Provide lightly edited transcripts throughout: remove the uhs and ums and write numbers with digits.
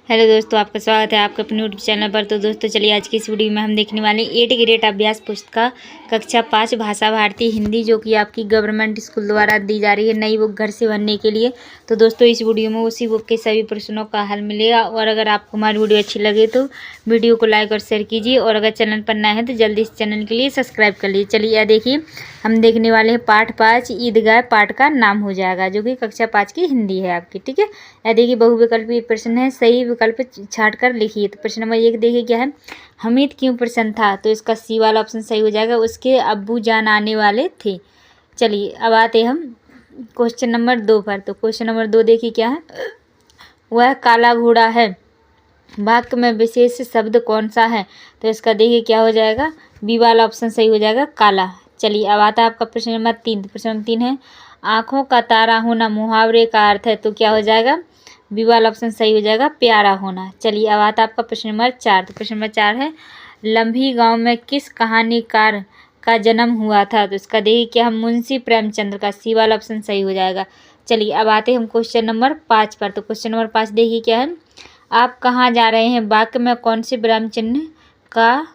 Hello दोस्तों, आपका स्वागत है आपके अपने यूट्यूब चैनल पर। तो दोस्तों चलिए आज की इस वीडियो में हम देखने वाले हैं 8 ग्रेड अभ्यास पुस्तिका कक्षा 5 भाषा भारती हिंदी, जो कि आपकी गवर्नमेंट स्कूल द्वारा दी जा रही है नई बुक घर से भरने के लिए। तो दोस्तों इस वीडियो में उसी बुक के सभी प्रश्नों का हल मिलेगा। और अगर आपको हमारी वीडियो अच्छी लगे तो वीडियो को लाइक और शेयर कीजिए, और अगर चैनल पर नए हैं तो जल्दी इस चैनल के लिए सब्सक्राइब कर लीजिए। चलिए यह देखिए, हम देखने वाले हैं पाठ 5 ईदगाह पाठ का नाम हो जाएगा, जो कि कक्षा 5 की हिंदी है आपकी। ठीक है, यह देखिए बहुविकल्पीय प्रश्न है, सही विकल्प छाट कर लिखिए। तो प्रश्न नंबर 1 देखिए क्या है, हमीद क्यों प्रसन्न था? तो इसका सी वाला ऑप्शन सही हो जाएगा, उसके अब्बू जान आने वाले थे। चलिए अब आते हम क्वेश्चन नंबर 2 पर। तो क्वेश्चन नंबर 2 देखिए क्या है, वह काला घोड़ा है, वाक्य में विशेष शब्द कौन सा है? तो इसका देखिए क्या हो जाएगा, बी वाला ऑप्शन सही हो जाएगा, काला। चलिए अब आता है आपका प्रश्न नंबर 3। तो प्रश्न नंबर 3 है, आँखों का तारा होना मुहावरे का अर्थ है। तो क्या हो जाएगा, बी वाला ऑप्शन सही हो जाएगा, प्यारा होना। चलिए अब आता है आपका प्रश्न नंबर 4। तो प्रश्न नंबर 4 है, लम्भी गांव में किस कहानीकार का जन्म हुआ था? तो इसका देखिए क्या, हम मुंशी प्रेमचंद्र का, सी वाला ऑप्शन सही हो जाएगा। चलिए अब आते हैं हम क्वेश्चन नंबर 5 पर। तो क्वेश्चन नंबर 5 देखिए क्या है, आप कहाँ जा रहे हैं, वाक्य में कौन से विराम चिन्ह का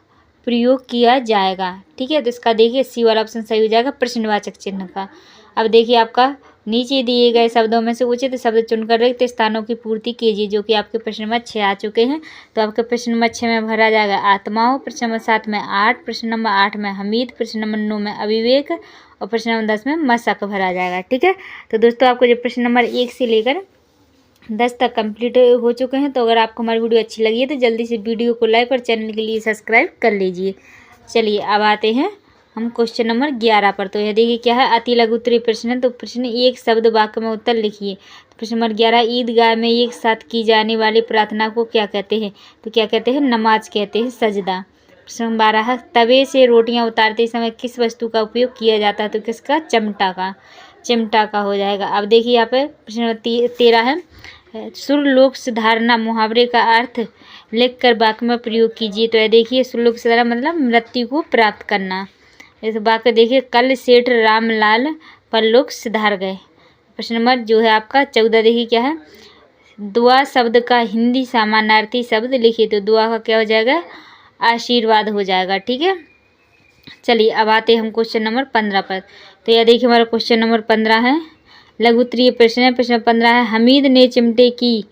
प्रयोग किया जाएगा? ठीक है, तो इसका देखिए सी वाला ऑप्शन सही हो जाएगा, प्रश्नवाचक चिन्ह का। अब देखिए आपका नीचे दिए गए शब्दों में से उचित शब्द चुनकर रिक्त स्थानों की पूर्ति कीजिए, जो कि आपके प्रश्न नंबर 6 आ चुके हैं। तो आपके प्रश्न नंबर 6 में भरा जाएगा आत्माओं, प्रश्न नंबर 7 में आर्ट, प्रश्न नंबर 8 में हमीद, प्रश्न नंबर 9 में अविवेक, और प्रश्न नंबर 10 में मशक भरा जाएगा। ठीक है, तो दोस्तों आपको जो प्रश्न नंबर 1 से लेकर 10 तक कंप्लीट हो चुके हैं। तो अगर आपको हमारी वीडियो अच्छी लगी है तो जल्दी से वीडियो को लाइक और चैनल के लिए सब्सक्राइब कर लीजिए। चलिए अब आते हैं हम क्वेश्चन नंबर 11 पर। तो यह देखिए क्या है, अति लघु उत्तरीय प्रश्न है। तो प्रश्न एक शब्द वाक्य में उत्तर लिखिए। तो प्रश्न नंबर 11, ईदगाह में एक साथ की जाने वाली प्रार्थना को क्या कहते हैं? तो क्या कहते हैं, नमाज कहते हैं, सजदा। प्रश्न नंबर 12 है, तवे से रोटियां उतारते समय किस वस्तु का उपयोग किया जाता है? तो किसका, चिमटा का, चिमटा का हो जाएगा। अब देखिए यहाँ पे प्रश्न नंबर 13 है, सुरलोक सुधारना मुहावरे का अर्थ लिखकर वाक्य में प्रयोग कीजिए। तो यह देखिए सुरलोक सुधारना मतलब मृत्यु को प्राप्त करना। इस वाक्य देखिए, कल सेठ रामलाल परलोक सुधार गए। प्रश्न नंबर जो है आपका 14 देखिए क्या है, दुआ शब्द का हिंदी समानार्थी शब्द लिखिए। तो दुआ का क्या हो जाएगा, आशीर्वाद हो जाएगा। ठीक है, चलिए अब आते हैं हम क्वेश्चन नंबर 15 पर। तो यह देखिए हमारा क्वेश्चन नंबर 15 है, लघु उत्तरीय प्रश्न है। प्रश्न 15 है, हमीद ने चिमटे की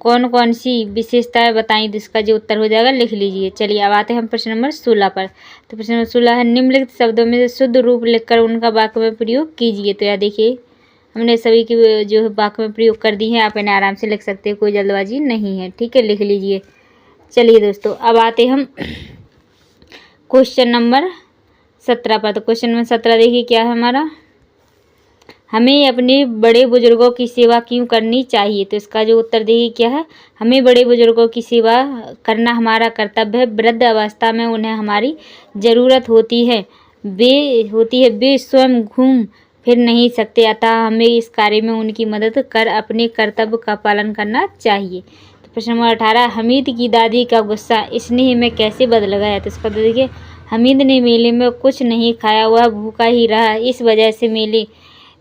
कौन कौन सी विशेषताएं बताई? तो इसका जो उत्तर हो जाएगा लिख लीजिए। चलिए अब आते हैं हम प्रश्न नंबर 16 पर। तो प्रश्न नंबर 16 है, निम्नलिखित शब्दों में से शुद्ध रूप लिखकर उनका वाक्य में प्रयोग कीजिए। तो यह देखिए हमने सभी की जो है वाक्य में प्रयोग कर दी है, आप इन्हें आराम से लिख सकते हैं, कोई जल्दबाजी नहीं है। ठीक है, लिख लीजिए। चलिए दोस्तों अब आते हम क्वेश्चन नंबर 17 पर। तो क्वेश्चन नंबर 17 देखिए क्या है हमारा, हमें अपने बड़े बुजुर्गों की सेवा क्यों करनी चाहिए? तो इसका जो उत्तर देखिए क्या है, हमें बड़े बुजुर्गों की सेवा करना हमारा कर्तव्य है। वृद्ध अवस्था में उन्हें हमारी ज़रूरत होती है, वे स्वयं घूम फिर नहीं सकते, अतः हमें इस कार्य में उनकी मदद कर अपने कर्तव्य का पालन करना चाहिए। तो प्रश्न नंबर 18, हमीद की दादी का गुस्सा स्नेह में कैसे बदल गया? तो इसका देखिए, हमीद ने मेले में कुछ नहीं खाया, वह भूखा ही रहा, इस वजह से मेले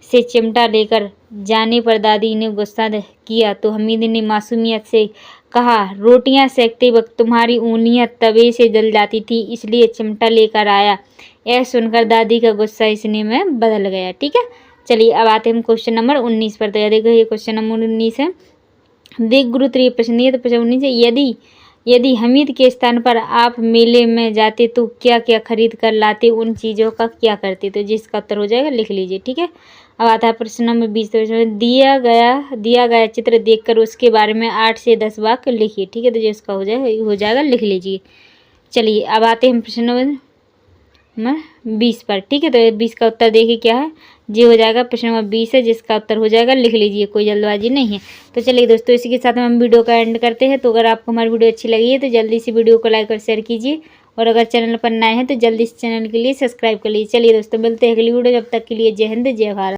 से चिमटा लेकर जाने पर दादी ने गुस्सा किया। तो हमीद ने मासूमियत से कहा, रोटियां सेकते वक्त तुम्हारी उंगलियां तवे से जल जाती थी, इसलिए चिमटा लेकर आया। यह सुनकर दादी का गुस्सा स्नेह में बदल गया। ठीक है, चलिए अब आते हैं हम क्वेश्चन नंबर 19 पर। तो यह देखो ये क्वेश्चन नंबर 19 है, देख गुरुत्वीय प्रश्न है। तो प्रश्न 19 है, यदि हमीद के स्थान पर आप मेले में जाते तो क्या क्या खरीद कर लाते, उन चीज़ों का क्या करते? तो जिसका उत्तर हो जाएगा लिख लीजिए। ठीक है, अब आता है प्रश्न नंबर 20। तो दिया गया चित्र देखकर उसके बारे में 8 से 10 वाक्य लिखिए। ठीक है, तो जिसका हो जाएगा लिख लीजिए। चलिए अब आते हैं प्रश्न नंबर 20 पर। ठीक है, तो 20 का उत्तर देखिए क्या है, जी हो जाएगा प्रश्न नंबर 20 है, जिसका उत्तर हो जाएगा लिख लीजिए, कोई जल्दबाजी नहीं है। तो चलिए दोस्तों इसी के साथ हम वीडियो का एंड करते हैं। तो अगर आपको हमारी वीडियो अच्छी लगी है तो जल्दी से वीडियो को लाइक और शेयर कीजिए, और अगर चैनल पर नए हैं तो जल्दी से चैनल के लिए सब्सक्राइब कर लीजिए। चलिए दोस्तों मिलते हैं अगली वीडियो, जब तक के लिए जय हिंद जय भारत।